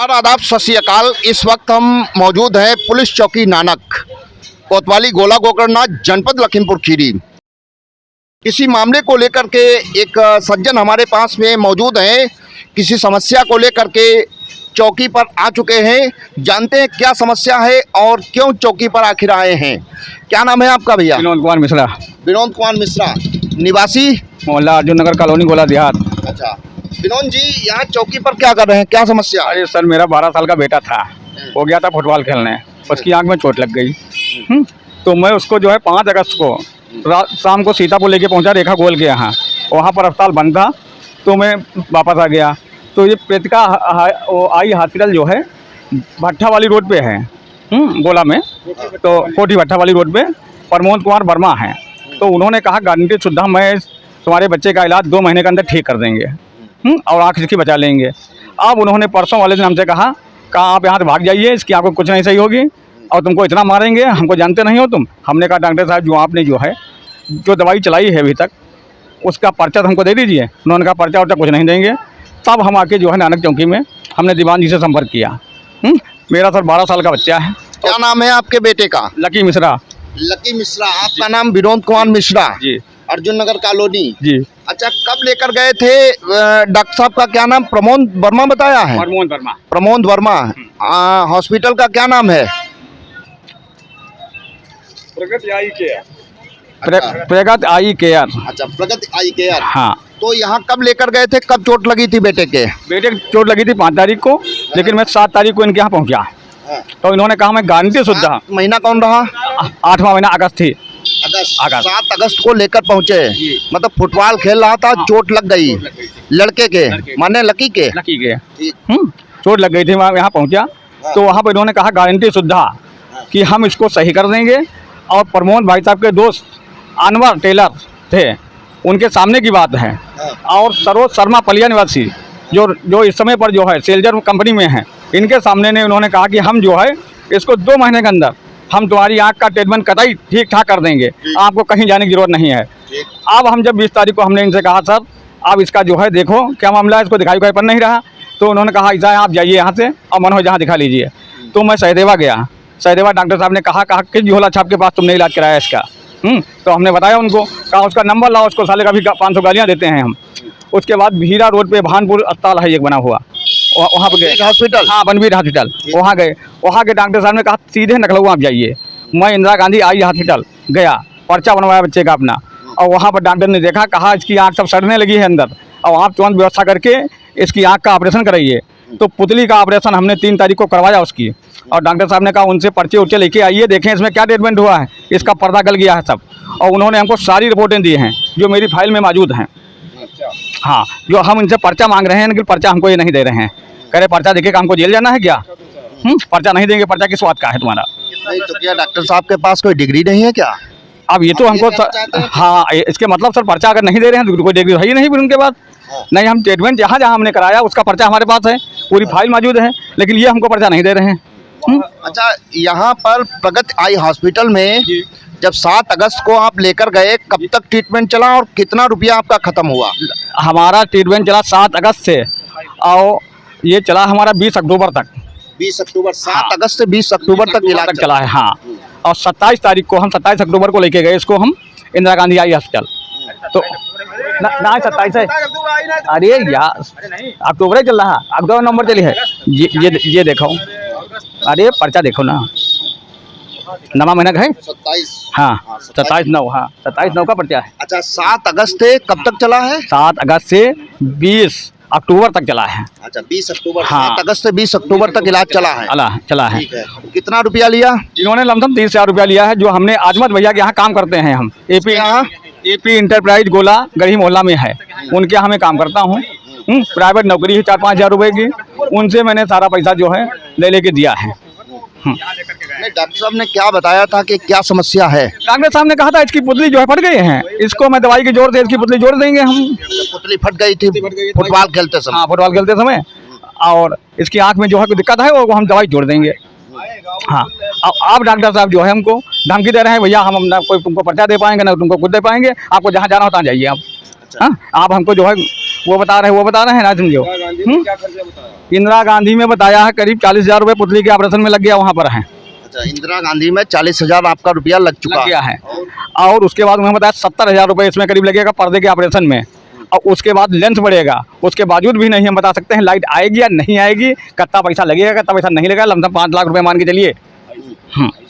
नमस्कार, आदाब, सत श्री अकाल। इस वक्त हम मौजूद हैं पुलिस चौकी नानक, कोतवाली, गोला गोकरणनाथ, जनपद लखीमपुर खीरी। किसी मामले को लेकर के एक सज्जन हमारे पास में मौजूद हैं। किसी समस्या को लेकर के चौकी पर आ चुके हैं। जानते हैं क्या समस्या है और क्यों चौकी पर आखिर आए हैं। क्या नाम है आपका भैया? विनोद कुमार मिश्रा, विनोद कुमार मिश्रा, निवासी मोहल्ला अर्जुन नगर कॉलोनी, गोला देहात। अच्छा विनोद जी, यहाँ चौकी पर क्या कर रहे हैं, क्या समस्या है? अरे सर, मेरा 12 साल का बेटा था, वो गया था फुटबॉल खेलने, उसकी आंख में चोट लग गई। तो मैं उसको जो है 5 अगस्त को शाम को सीतापुर लेके पहुंचा, रेखा गोल के यहाँ। वहाँ पर अस्पताल बंद था तो मैं वापस आ गया। तो ये प्रेतिका आई हॉस्पिटल जो है भट्टा वाली रोड पे है, गोला में, तो कोठी भट्टा वाली रोड पे प्रमोद कुमार वर्मा है। तो उन्होंने कहा गारंटी सुविधा में तुम्हारे बच्चे का इलाज 2 महीने के अंदर ठीक कर देंगे और आँख इसकी बचा लेंगे। अब उन्होंने परसों वाले दिन हमसे कहा आप यहाँ से भाग जाइए, इसकी आपको कुछ नहीं सही होगी और तुमको इतना मारेंगे, हमको जानते नहीं हो तुम। हमने कहा डॉक्टर साहब, जो आपने जो है जो दवाई चलाई है अभी तक, उसका पर्चा तो हमको दे दीजिए। उन्होंने कहा पर्चा वर्चा कुछ नहीं देंगे। तब हम आके जो है नानक चौकी में हमने दीवान जी से संपर्क किया। मेरा सर 12 साल का बच्चा है। क्या नाम है आपके बेटे का? लकी मिश्रा। लकी मिश्रा। आपका नाम विनोद कुमार मिश्रा जी, अर्जुन नगर कॉलोनी जी। अच्छा, कब लेकर गए थे? डॉक्टर साहब का क्या नाम? प्रमोद वर्मा बताया है। प्रमोद वर्मा। प्रमोद वर्मा। हॉस्पिटल का क्या नाम है? प्रगति आई केयर। प्रगति आई केयर। अच्छा, प्रगति आई केयर। हाँ। तो यहाँ कब लेकर गए थे? कब चोट लगी थी बेटे के? बेटे की चोट लगी थी 5 तारीख को, लेकिन मैं 7 तारीख को इनके यहाँ पहुँचा। तो इन्होंने कहा मैं गारंटी सुविधा। महीना कौन रहा? 8वां महीना अगस्त थी। अगस्त। 7 अगस्त को लेकर पहुँचे। मतलब फुटबॉल खेल रहा था, चोट लग गई लड़के के, माने लकी के। लकी के चोट लग गई थी। वहाँ यहाँ पहुँचा तो वहाँ पर इन्होंने कहा गारंटी सुविधा कि हम इसको सही कर देंगे। और प्रमोद भाई साहब के दोस्त अनवर टेलर थे, उनके सामने की बात है। और सरोज शर्मा पलिया निवासी जो इस समय पर जो है सेल्जर कंपनी में है, इनके सामने ने उन्होंने कहा कि हम जो है इसको 2 महीने के अंदर हम तुम्हारी आँख का ट्रीटमेंट कतई ठीक ठाक कर देंगे, आपको कहीं जाने की जरूरत नहीं है। अब हम जब 20 तारीख को हमने इनसे कहा सर आप इसका जो है देखो क्या मामला है, इसको दिखाई पर नहीं रहा। तो उन्होंने कहा ऐसा है आप जाइए यहाँ से और मन हो जहाँ दिखा लीजिए। तो मैं सहदेवा गया। सहदेवा डॉक्टर साहब ने कहा किस झोला छाप के पास तुमने इलाज कराया इसका? तो हमने बताया उनको, कहा उसका नंबर लाओ, उसको साले का भी 500 गालियाँ देते हैं हम। उसके बाद भीरा रोड पे भानपुर अस्पताल है एक बना हुआ, वहाँ पर गए हॉस्पिटल। हाँ, बनवीर हॉस्पिटल। वहाँ गए, वहाँ के डॉक्टर साहब ने कहा सीधे नखलऊ आप जाइए। मैं इंदिरा गांधी आई हॉस्पिटल गया, पर्चा बनवाया बच्चे का अपना। और वहाँ पर डॉक्टर ने देखा, कहा इसकी आँख सब सड़ने लगी है अंदर, और आप तुरंत व्यवस्था करके इसकी आँख का ऑपरेशन कराइए। तो पुतली का ऑपरेशन हमने 3 तारीख को करवाया उसकी। और डॉक्टर साहब ने कहा उनसे पर्चे उर्चे लेके आइए, देखें इसमें क्या ट्रीटमेंट हुआ है, इसका पर्दा गल गया है सब। और उन्होंने हमको सारी रिपोर्टें दी हैं जो मेरी फाइल में मौजूद हैं। हाँ, जो हम इनसे पर्चा मांग रहे हैं, लेकिन पर्चा हमको ये नहीं दे रहे हैं। कह रहे पर्चा देखे हमको जेल जाना है क्या? पर्चा नहीं देंगे। पर्चा किस बात का है तुम्हारा? नहीं तो क्या डॉक्टर साहब के पास कोई डिग्री नहीं है क्या? अब ये तो हमको हाँ, इसके मतलब सर पर्चा अगर नहीं दे रहे हैं तो कोई डिग्री है ही नहीं फिर उनके पास। नहीं, हम ट्रीटमेंट जहाँ जहाँ हमने कराया उसका पर्चा हमारे पास है, पूरी फाइल मौजूद है, लेकिन ये हमको पर्चा नहीं दे रहे हैं। अच्छा, यहाँ पर प्रगति आई हॉस्पिटल में जब 7 अगस्त को आप लेकर गए, कब तक ट्रीटमेंट चला और कितना रुपया आपका खत्म हुआ? हमारा ट्रीटमेंट चला 7 अगस्त से और ये चला हमारा 20 अक्टूबर तक। 20 अक्टूबर। 7 अगस्त से 20 अक्टूबर तक इलाज चला है। हाँ, और 27 तारीख को हम 27 अक्टूबर को लेके गए इसको हम इंदिरा गांधी आई हॉस्पिटल। तो ना 27 है, अरे यार अक्टूबर चल रहा, अक्टूबर नवंबर चली है। ये देखो, अरे पर्चा देखो ना, नवा महीना का है 27। हाँ, 27/9। हाँ, 27/9 का पर्चा है। अच्छा, 7 अगस्त से कब तक चला है? 7 अगस्त से 20 अक्टूबर तक चला है। अच्छा, 20 अक्टूबर। हाँ, 7 अगस्त से 20 अक्टूबर तक इलाज चला है। ठीक है। कितना रुपया लिया इन्होंने? लमसम 30,000 रुपया लिया है, जो हमने आजमत भैया के यहाँ काम करते हैं हम। एपी इंटरप्राइज गोला गढ़ी मोहल्ला में है, उनके यहाँ मैं काम करता हूँ। प्राइवेट नौकरी है 4-5 हज़ार रुपये की। उनसे मैंने सारा पैसा जो है ले दिया है। डॉक्टर साहब ने क्या बताया था कि क्या समस्या है? डॉक्टर साहब ने कहा था इसकी पुतली जो है फट गई है, इसको मैं दवाई के जोर से इसकी पुतली जोड़ देंगे हम। पुतली फट गई थी फुटबॉल खेलते समय? हाँ, फुटबॉल खेलते समय। और इसकी आंख में जो है कोई दिक्कत है वो हम दवाई जोड़ देंगे। हाँ, अब आप डॉक्टर साहब जो है हमको धमकी दे रहे हैं, भैया हम कोई तुमको पर्चा दे पाएंगे ना तुमको खुद दे पाएंगे, आपको जहाँ जाना हो तहाँ जाइए आप। हाँ, आप हमको जो है वो बता रहे हैं ना समझो। इंदिरा गांधी में बताया है करीब 40,000 रुपये पुतली के ऑपरेशन में लग गया, वहाँ पर है, अच्छा, इंदिरा गांधी में 40,000 आपका रुपया लग चुका लग गया है। और उसके बाद उन्होंने बताया 70,000 रुपये इसमें करीब लगेगा पर्दे के ऑपरेशन में, और उसके बाद लेंथ बढ़ेगा। उसके बावजूद भी नहीं हम बता सकते हैं लाइट आएगी या नहीं आएगी, कितना पैसा लगेगा कितना पैसा नहीं लगेगा, लमसम 5 लाख रुपये मान के चलिए।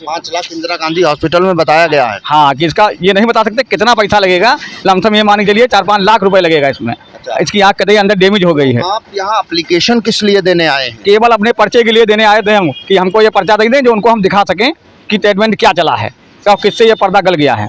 5 लाख इंदिरा गांधी हॉस्पिटल में बताया गया है। हाँ, कि इसका ये नहीं बता सकते कितना पैसा लगेगा, लमसम ये मान के चलिए 4-5 लाख रुपए लगेगा इसमें। अच्छा। इसकी आँख कतई अंदर डैमेज हो गई है। आप यहाँ एप्लीकेशन किस लिए देने आए हैं? केवल अपने पर्चे के लिए देने आए थे हम, कि हमको ये पर्चा दे दें जो उनको हम दिखा सकें कि ट्रीटमेंट क्या चला है और किससे ये पर्दा गल गया है।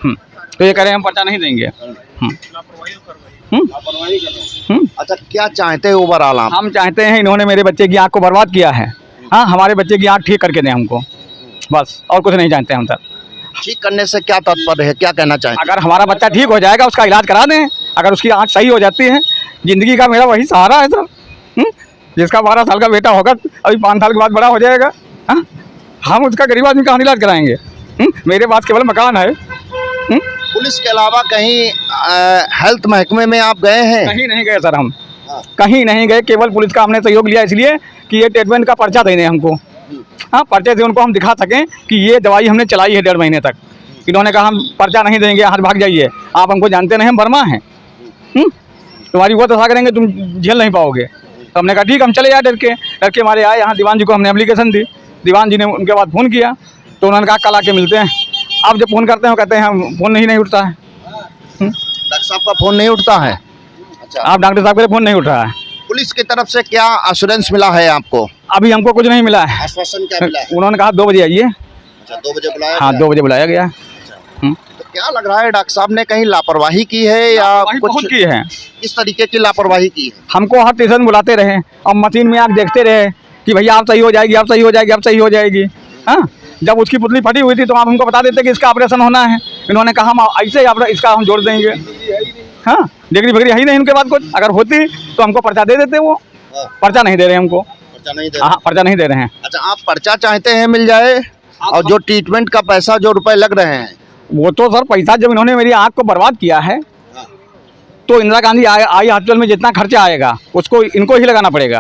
तो ये कह रहे हैं हम पर्चा नहीं देंगे। अच्छा, क्या चाहते हैं ओवरऑल आप? हम चाहते हैं इन्होंने मेरे बच्चे की आँख को बर्बाद किया है। हाँ, हमारे बच्चे की आँख ठीक करके दें हमको, बस, और कुछ नहीं जानते हम सर। ठीक करने से क्या तात्पर्य है, क्या कहना चाहते हैं? अगर हमारा बच्चा ठीक हो जाएगा उसका इलाज करा दें, अगर उसकी आँख सही हो जाती है, ज़िंदगी का मेरा वही सहारा है सर। जिसका 12 साल का बेटा होगा अभी 5 साल के बाद बड़ा हो जाएगा, हाँ, हम उसका गरीब आदमी का इलाज कराएंगे। मेरे पास केवल मकान है। पुलिस के अलावा कहीं हेल्थ महकमे में आप गए हैं? कहीं नहीं गए सर हम, हाँ। कहीं नहीं गए। केवल पुलिस का हमने सहयोग लिया इसलिए कि ये ट्रीटमेंट का पर्चा देने हमको, हाँ, पर्चे से उनको हम दिखा सकें कि ये दवाई हमने चलाई है 1.5 महीने तक। इन्होंने कहा हम पर्चा नहीं देंगे, हाथ भाग जाइए, आप हमको जानते नहीं, हम वर्मा हैं, तुम्हारी वो दशा करेंगे तुम झेल नहीं पाओगे। तो हमने कहा ठीक, हम चले जाए। डर के हमारे आए यहाँ, दीवान जी को हमने एप्लीकेशन दी, दीवान जी ने उनके बाद फ़ोन किया, तो उन्होंने कहा कल आके मिलते हैं। अब जब फ़ोन करते हैं कहते हैं हम फ़ोन नहीं उठता है। डॉक्टर साहब का फोन नहीं उठता है? अच्छा, आप डॉक्टर साहब के फ़ोन नहीं उठ रहा है। पुलिस की तरफ से क्या एश्योरेंस मिला है आपको? अभी हमको कुछ नहीं मिला है। आश्वासन क्या मिला है? उन्होंने कहा 2 बजे आइए। अच्छा, 2 बजे बुलाया हाँ, गया? 2 बजे बुलाया गया। तो क्या लग रहा है डॉक्टर साहब ने कहीं लापरवाही की है या कुछ कुछ की है। किस तरीके की लापरवाही की है? हमको हर स्टेशन बुलाते रहे और मशीन में आप देखते रहे कि भैया आप सही हो जाएगी, आप सही हो जाएगी, आप सही हो जाएगी। हाँ, जब उसकी पुतली फटी हुई थी तो आप हमको बता देते कि इसका ऑपरेशन होना है। इन्होंने कहा हम ऐसे ही इसका हम जोड़ देंगे। हाँ, डिग्री फिग्री है ही नहीं उनके बाद कुछ, अगर होती तो हमको पर्चा दे देते। वो पर्चा नहीं दे रहे हमको। पर्चा नहीं दे? हाँ, पर्चा नहीं दे रहे हैं। अच्छा, आप पर्चा चाहते हैं मिल जाए, और जो ट्रीटमेंट का पैसा जो रुपए लग रहे हैं वो तो सर पैसा जब इन्होंने मेरी आँख को बर्बाद किया है तो इंदिरा गांधी आई हॉस्पिटल में जितना खर्चा आएगा उसको इनको ही लगाना पड़ेगा।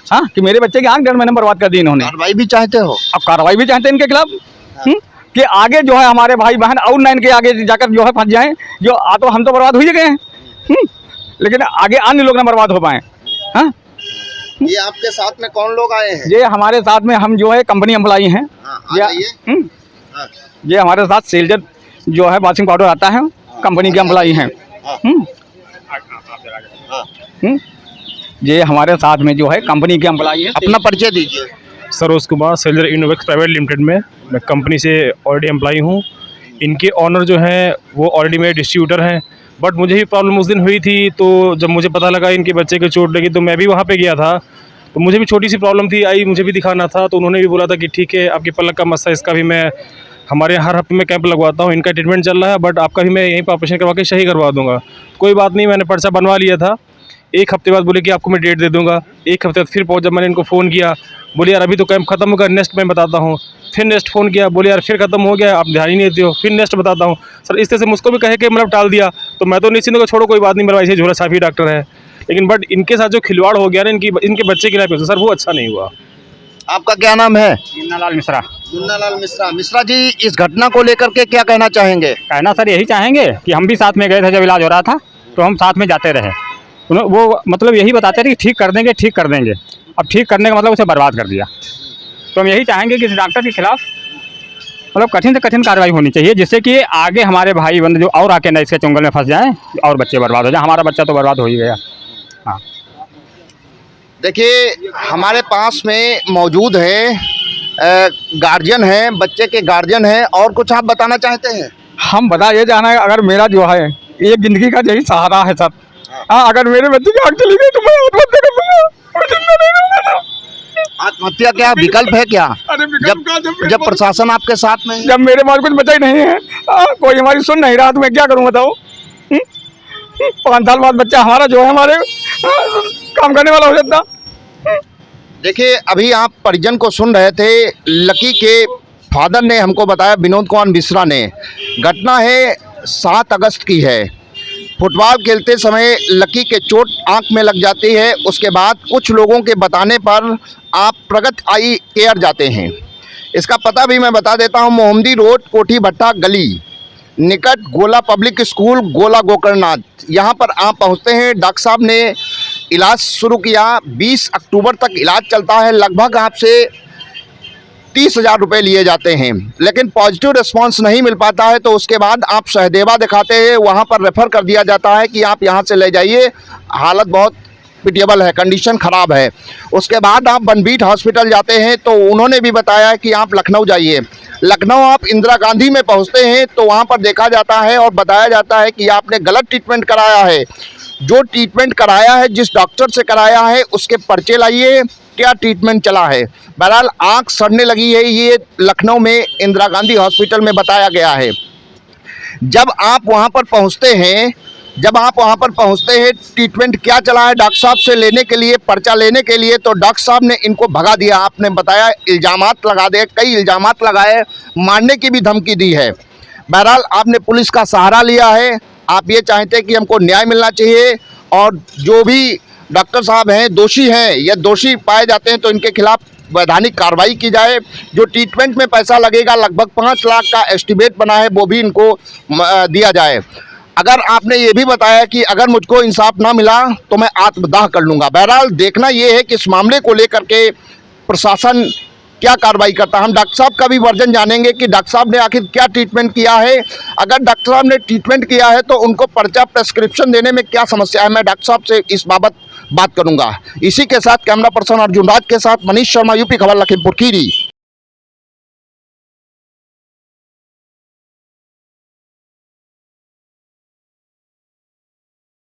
हाँ, कि मेरे बच्चे की आँख 1.5 महीने बर्बाद कर दी इन्होंने। कार्रवाई भी चाहते हो? अब कार्रवाई भी चाहते हैं इनके खिलाफ, कि आगे जो है हमारे भाई बहन और 9 के आगे जाकर जो है फंस जाएं। जो तो हम तो बर्बाद हो ही गए हैं, लेकिन आगे अन्य लोग ना बर्बाद हो पाएँ। हाँ, ये आपके साथ में कौन लोग आए हैं? ये हमारे साथ में हम जो है कंपनी एम्प्लॉई हैं। ये हमारे साथ सेल्जर जो है वॉशिंग पाउडर आता है, कंपनी के एम्प्लॉई हैं। ये हमारे साथ में जो है कंपनी के एम्प्लॉई हैं। अपना परिचय दीजिए। Saroj Kumar, seller Innovex private limited में मैं कंपनी से ऑलरेडी एम्प्लॉई हूँ। इनके ऑनर जो हैं वो ऑलरेडी मेरे डिस्ट्रीब्यूटर हैं, बट मुझे ही प्रॉब्लम उस दिन हुई थी। तो जब मुझे पता लगा इनके बच्चे को चोट लगी तो मैं भी वहाँ पे गया था। तो मुझे भी छोटी सी प्रॉब्लम थी, आई मुझे भी दिखाना था। तो उन्होंने भी बोला था कि ठीक है, आपकी पलक का मसला, इसका भी मैं हमारे यहाँ हर हफ्ते में कैंप लगवाता हूँ, इनका ट्रीटमेंट चल रहा है, बट आपका भी मैं यहीं पर ऑपरेशन करवा के सही करवा दूँगा। कोई बात नहीं, मैंने पर्चा बनवा लिया था। 1 हफ्ते बाद बोले कि आपको मैं डेट दे दूँगा। 1 हफ्ते बाद फिर जब मैंने इनको फ़ोन किया, बोले यार अभी तो कैंप खत्म होगा, नेक्स्ट मैं बताता हूँ। फिर नेक्स्ट फ़ोन किया, बोले यार फिर खत्म हो गया, आप ध्यान ही नहीं देते हो, फिर नेक्स्ट बताता हूँ। सर इस तरह से मुझको भी कहे कि मतलब टाल दिया। तो मैं तो निश्चिंत को छोड़ो, कोई बात नहीं, मेरा ऐसे झोला छापी डॉक्टर है। लेकिन बट इनके साथ जो खिलवाड़ हो गया ना इनके बच्चे के लाइफ, सर वो अच्छा नहीं हुआ। आपका क्या नाम है? मुन्नालाल मिश्रा। मुन्नालाल मिश्रा। मिश्रा जी, इस घटना को लेकर के क्या कहना चाहेंगे? कहना सर यही चाहेंगे कि हम भी साथ में गए थे जब इलाज हो रहा था, तो हम साथ में जाते रहे। वो मतलब यही बताते थे कि ठीक कर देंगे, ठीक कर देंगे। अब ठीक करने का मतलब उसे बर्बाद कर दिया। तो हम यही चाहेंगे कि इस डॉक्टर के खिलाफ मतलब कठिन से कठिन कार्रवाई होनी चाहिए, जिससे कि आगे हमारे भाई बंधु जो और आके न इसके चुंगल में फंस जाएं और बच्चे बर्बाद हो जाए। हमारा बच्चा तो बर्बाद हो ही गया। हाँ, देखिए हमारे पास में मौजूद है गार्जियन हैं, बच्चे के गार्जियन हैं, और कुछ आप बताना चाहते हैं? हम बता ये जाना है, अगर मेरा जो है एक ज़िंदगी का यही सहारा है सर। हाँ, अगर मेरे बच्चे की आँख चली गई तो मैं आत्महत्या कर लूँगा, मैं जिंदा नहीं रहूँगा सर। आत्महत्या क्या विकल्प है क्या? अरे जब प्रशासन आपके साथ में है? जब मेरे पास कुछ बचा ही नहीं है, कोई हमारी सुन नहीं रहा, तो मैं क्या करूँ बताओ? 5 साल बाद बच्चा हमारा जो है हमारे काम करने वाला हो जाता। देखिए अभी आप परिजन को सुन रहे थे। लकी के फादर ने हमको बताया, विनोद कुमार मिश्रा ने। घटना है 7 अगस्त की है। फुटबॉल खेलते समय लकी के चोट आंख में लग जाती है। उसके बाद कुछ लोगों के बताने पर आप प्रगति आई केयर जाते हैं। इसका पता भी मैं बता देता हूं, मोहम्मदी रोड, कोठी भट्टा गली, निकट गोला पब्लिक स्कूल, गोला गोकर्णनाथ। यहाँ पर आप पहुँचते हैं। डॉक्टर साहब ने इलाज शुरू किया। 20 अक्टूबर तक इलाज चलता है। लगभग आपसे 30,000 रुपये लिए जाते हैं, लेकिन पॉजिटिव रिस्पांस नहीं मिल पाता है तो उसके बाद आप सहदेवा दिखाते हैं। वहाँ पर रेफ़र कर दिया जाता है कि आप यहाँ से ले जाइए, हालत बहुत पिटिएबल है, कंडीशन ख़राब है। उसके बाद आप बनबीट हॉस्पिटल जाते हैं तो उन्होंने भी बताया कि आप लखनऊ जाइए। लखनऊ आप इंदिरा गांधी में पहुँचते हैं तो वहाँ पर देखा जाता है और बताया जाता है कि आपने गलत ट्रीटमेंट कराया है। जो ट्रीटमेंट कराया है, जिस डॉक्टर से कराया है, उसके पर्चे लाइए, क्या ट्रीटमेंट चला है। बहरहाल आँख सड़ने लगी है, ये लखनऊ में इंदिरा गांधी हॉस्पिटल में बताया गया है। जब आप वहाँ पर पहुँचते हैं ट्रीटमेंट क्या चला है डॉक्टर साहब से लेने के लिए, पर्चा लेने के लिए, तो डॉक्टर साहब ने इनको भगा दिया। आपने बताया इल्ज़ामात लगा दिए, कई इल्ज़ामात लगाए, मारने की भी धमकी दी है। बहरहाल आपने पुलिस का सहारा लिया है। आप ये चाहते हैं कि हमको न्याय मिलना चाहिए और जो भी डॉक्टर साहब हैं दोषी हैं या दोषी पाए जाते हैं तो इनके खिलाफ वैधानिक कार्रवाई की जाए। जो ट्रीटमेंट में पैसा लगेगा, लगभग 5 लाख का एस्टिमेट बना है, वो भी इनको दिया जाए। अगर आपने ये भी बताया कि अगर मुझको इंसाफ ना मिला तो मैं आत्मदाह कर लूँगा। बहरहाल देखना ये है कि इस मामले को लेकर के प्रशासन क्या कार्रवाई करता है। हम डॉक्टर साहब का भी वर्जन जानेंगे कि डॉक्टर साहब ने आखिर क्या ट्रीटमेंट किया है। अगर डॉक्टर साहब ने ट्रीटमेंट किया है तो उनको पर्चा प्रेस्क्रिप्शन देने में क्या समस्या है, मैं डॉक्टर साहब से इस बाबत बात करूंगा। इसी के साथ कैमरा पर्सन अर्जुन राज के साथ मनीष शर्मा, यूपी खबर, लखीमपुर खीरी।